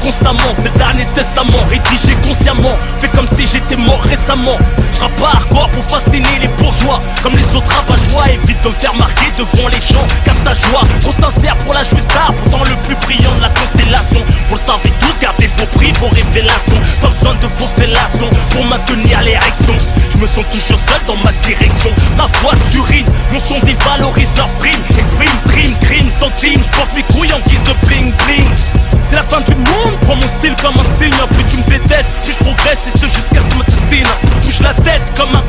constamment, c'est le dernier testament rédigé consciemment, fait comme si j'étais mort récemment. Je rappe pas hardcore pour fasciner les bourgeois, comme les autres rabat-joie, évite de me faire marquer devant les gens, car ta joie, trop sincère pour la jouer star, pourtant le plus brillant de la constellation. Vous le savez tous, gardez vos prix, vos révélations, pas besoin de vos fellations pour maintenir l'érection. Je me sens toujours seul dans ma direction, ma voix t'urine, mon son dévalorise leur prime, exprime, prime, crime, centime, je porte mes couilles en guise de bling bling. C'est la fin du monde, prends mon style comme un signe. Plus tu me détestes, plus je progresse et ce jusqu'à ce qu'on m'assassine. Bouge la tête comme un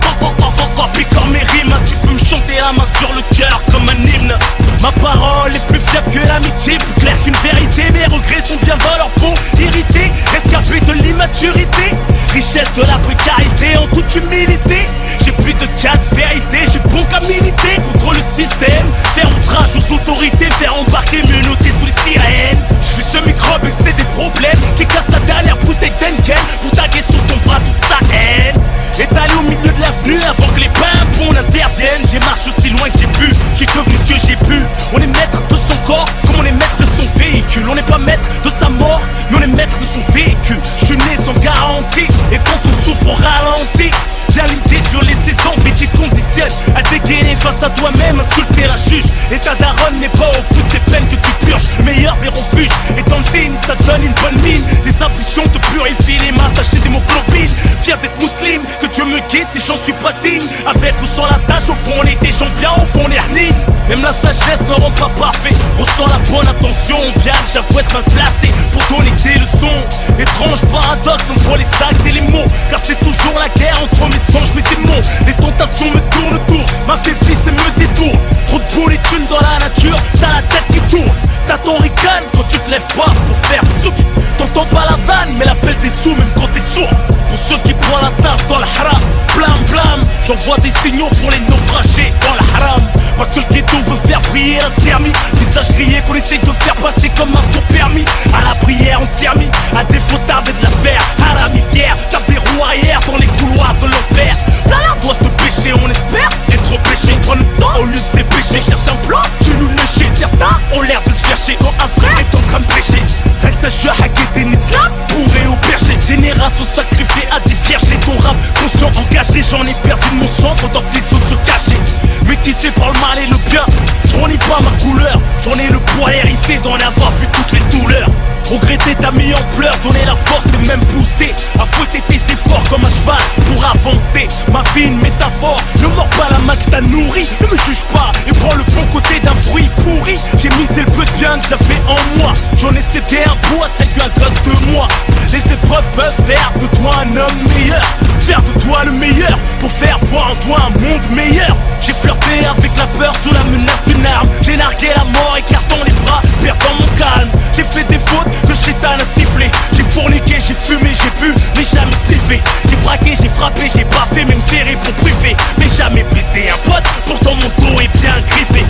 picore mes rimes. Tu peux me chanter à main sur le cœur comme un hymne. Ma parole est plus fiable que l'amitié, plus claire qu'une vérité. Mes regrets sont bien dans leur peau, irrités, rescapés de l'immaturité. Richesse de la précarité en toute humilité. J'ai plus de cas de vérité, je suis bon qu'à militer contre le système. Faire outrage aux autorités, faire embarquer mes notés sous les sirènes. Je suis ce microbe et c'est des problèmes qui casse la dernière bouteille d'Henken pour taguer sous son bras toute sa haine. Étalé au milieu de l'avenue avant que les pimpons n'interviennent. J'ai marché aussi loin que j'ai pu, j'ai devenu ce que j'ai pu. On est maître de son corps comme on est maître de son véhicule. On n'est pas maître de sa mort, mais on est maître de son véhicule. Je suis né sans garantie et quand on souffre on ralentit. Viens l'idée de violer ses envies qui te conditionnent à dégainer face à toi-même, insulter la juge. Et ta daronne n'est pas au bout de ces peines que tu purges. Le meilleur des refuges est dans le digne, ça donne une bonne mine. Les impulsions te purifient les mains tachées d'hémoglobine. Fier d'être musulman, que Dieu me guide si j'en suis pas digne. Avec ou sans la tâche, au fond on est des gens bien, au fond on est hernie. Même la sagesse ne rend pas parfait. Ressens la bonne intention, bien que j'avoue être mal placé pour donner des leçons. Étrange paradoxe entre les actes et les mots, car c'est toujours la guerre entre mes songes, mes démons. Les tentations me tournent autour, m'affaiblissent et me détournent. Trop de boules et thunes dans la nature, t'as la tête qui tourne. Satan ricane quand tu te lèves pas pour faire sous. T'entends pas la vanne, mais l'appel des sous même quand t'es sourd. Pour ceux qui prennent la tasse dans le haram, blam blam, j'envoie des signaux pour les naufragés dans le haram. Parce que le ghetto veut faire briller un sermi, visage grillé qu'on essaye de faire passer comme un faux permis. À la prière on s'y a mis, à défaut t'avais de l'affaire. Harami fier, tape des roues arrière dans les couloirs de l'enfer. Là l'ardoise de péché, on espère être péché. Prends le temps au lieu de se dépêcher, cherche un plan, tu nous le jettes. Certains ont l'air de se chercher quand un frère est en train de prêcher. Rien que ça je hacker des islam, bourré au perché. Génération sacrifiée à des vierges et ton rap conscient engagé. J'en ai perdu de mon sang pendant que les autres se cachaient. Métissé par le mal et le bien, j'en ai pas ma couleur. J'en ai le poids hérissé d'en avoir vu toutes les douleurs. Regretter t'as mis en pleurs, donner la force et même pousser à fouetter tes efforts comme un cheval pour avancer. Ma vie une métaphore, ne mords pas la main que t'as nourrie. Ne me juge pas et prends le bon côté d'un fruit pourri. J'ai misé le peu de bien que j'avais en moi. J'en ai cédé un bout à celle qu'un gosse de moi. Les épreuves peuvent faire de toi un homme meilleur, faire de toi le meilleur pour faire voir en toi un monde meilleur. J'ai flirté avec la peur sous la menace d'une arme. J'ai nargué la mort écartant les bras, perdant mon calme. J'ai fait des fautes que Chétan a sifflé. J'ai fourniqué, j'ai fumé, j'ai bu, mais jamais sniffé. J'ai braqué, j'ai frappé, j'ai baffé, même tiré pour priver. Mais jamais blessé un pote, pourtant mon dos est bien griffé.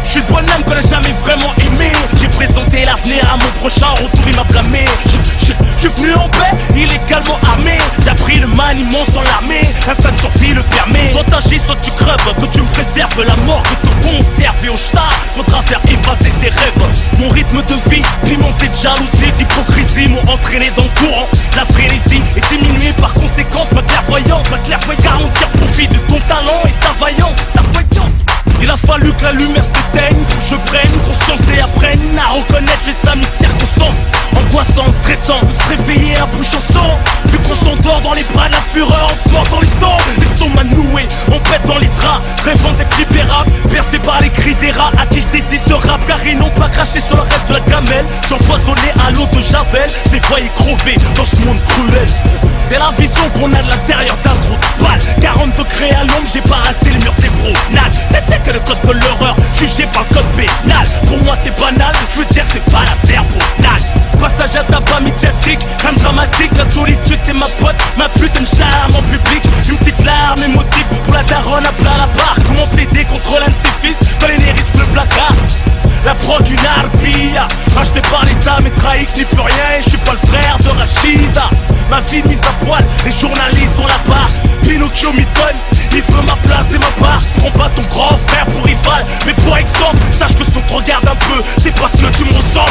Je suis le bon homme qu'on a jamais vraiment aimé. J'ai présenté l'avenir à mon prochain, retour il m'a blâmé. Je suis venu en paix, illégalement armé. J'ai appris le maniement sans l'armée, instinct de survie le permet. Soit t'agis, soit tu creves, que tu me préserves la mort, que te conserve. Et au shtar, faudra faire évader tes rêves. Mon rythme de vie, pimenté de jalousie, d'hypocrisie, m'ont entraîné dans le courant. La frénésie est diminuée par conséquence, ma clairvoyance garantir profit de ton talent et ta vaillance. Il a fallu que la lumière s'éteigne pour que je prenne conscience et apprenne à reconnaître les amis circonstances. Angoissant, stressant, de se réveiller à bouche en sang. Vu qu'on s'endort dans les bras de la fureur, on se mord dans les dents. L'estomac noué, on pète dans les draps, rêvant d'être libérable, percé par les cris des rats à qui je dédie ce rap. Car ils n'ont pas craché sur le reste de la gamelle. J'empoisonnais à l'eau de Javel, je les voyais crever dans ce monde cruel. C'est la vision qu'on a de l'intérieur d'un trou de balle. 40 degrés à l'ombre, j'ai parassé les murs des bronades. C'est que le code de l'horreur, jugé par le code pénal. Pour moi c'est banal, je veux dire c'est pas l'affaire banale. Passage à tabac médiatique, rien de dramatique. La solitude c'est ma pote, ma putain de charme en public. Une petite larme émotive pour la daronne à plat la barre. Comment plaider contre l'un de ses fils, dans les risques le placard. La prod d'une arbilla, racheté par l'état mais trahi que n'y plus rien. Et je suis pas le frère de Rachida. Ma vie mise à poil, les journalistes ont la barre. Pinocchio m'y donne, il veut ma place et ma part. Prends pas ton grand frère pour rival, mais pour exemple, sache que si on te regarde un peu, c'est parce que tu me ressembles.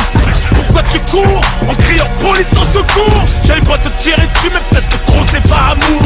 Pourquoi tu cours en criant police au secours? J'allais pas te tirer dessus, mais peut-être te crosser par amour.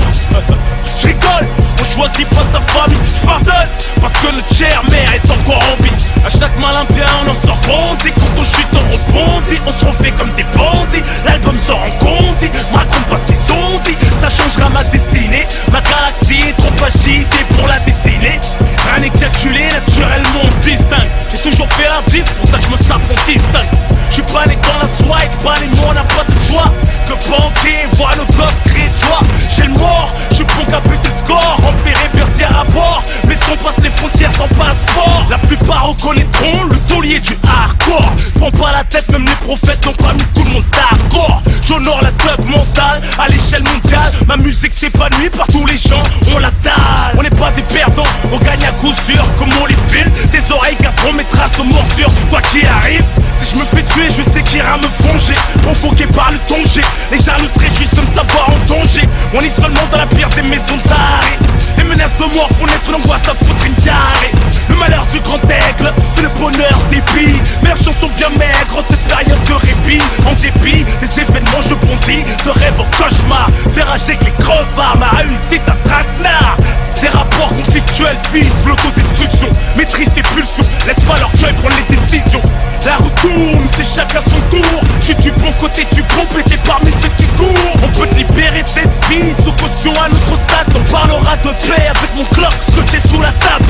Je rigole, on choisit pas sa famille. Je pardonne, parce que notre chère mère est encore en vie. À chaque malin bien, on en sort bondi. Quand on chute, on rebondit. On se refait comme des bandits. L'album sort en condi. Me raconte pas ce qu'ils ont dit. Ça changera ma destinée. Ma galaxie est trop agitée pour la dessiner. Rien n'est calculé, naturellement on se distingue. J'ai toujours fait la diff, pour ça que je me sape, on distingue. Je suis pas né dans la swag, pas les mots, on n'a pas de joie. Que banquier, voit nos gosses crier de joie. J'ai le mort, je suis bon qu'à buter le score. Remplir et bercière à bord, mais si on passe les frontières sans passeport. La plupart reconnaîtront le taulier du hardcore. Prends pas la tête, même les prophètes n'ont pas mis tout le monde d'accord. J'honore la thug mentale à l'échelle mondiale. Ma musique s'épanouit par tous les gens, on la dalle. On n'est pas des perdants, on gagne à coup sûr. Comme on les file, des oreilles garderont mes traces de morsure. Quoi qu'il arrive, si je me fais tuer, je sais qu'il ira me fonger. Provoqué par le danger, les jaloux seraient juste de me savoir en danger. On est seulement dans la pire des maisons d'arrêt. Les menaces de mort font naître l'angoisse à foutre une diarrhée. Le malheur du grand aigle, c'est le bonheur des billes. Mes chansons bien maigres, cette période de répit. En dépit des événements, je bondis de rêve en cauchemar. Faire agir que les crevards, ma réussite un traquenard. Ces rapports conflictuels visent l'autodestruction. Maîtrise tes pulsions, laisse pas l'orgueil prendre les décisions. La roue tourne, c'est chacun son tour. Je suis du bon côté du bon, pété parmi ceux qui courent. On peut te libérer de cette vie, sous caution à notre stade. On parlera de paix avec mon clock scotché sous la table.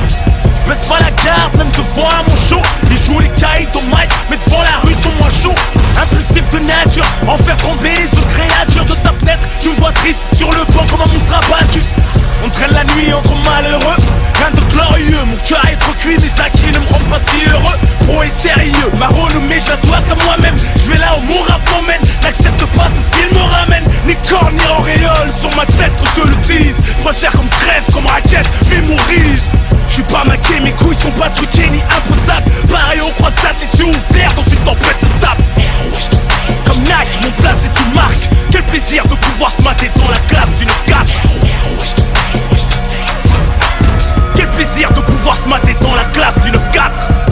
Je baisse pas la garde, même devant à mon show. Ils jouent les cailles au mic, mais devant la rue sont moins chauds. Impulsif de nature, en faire tomber les autres créatures de ta fenêtre. Tu me vois triste sur le banc comme un monstre abattu. On traîne la nuit entre malheureux. Rien de glorieux, mon cœur est trop cuit, mes acquis ne me rendent pas si heureux. Pro et sérieux, ma renommée je la dois qu'à moi-même. Je vais là où mon rap m'emmène, n'accepte pas tout ce qu'il me ramène. Ni corps ni auréole sur ma tête qu'on se le dise. Préfère comme crève, comme raquette, mémorise. Je suis pas maqué, mes couilles sont pas truquées ni imposables. Pareil aux croisades, les yeux ouverts dans une tempête de sable. Comme Nike, mon place est une marque. Quel plaisir de pouvoir se mater dans la classe du 9-4. Quel plaisir de pouvoir se mater dans la classe du 9-4.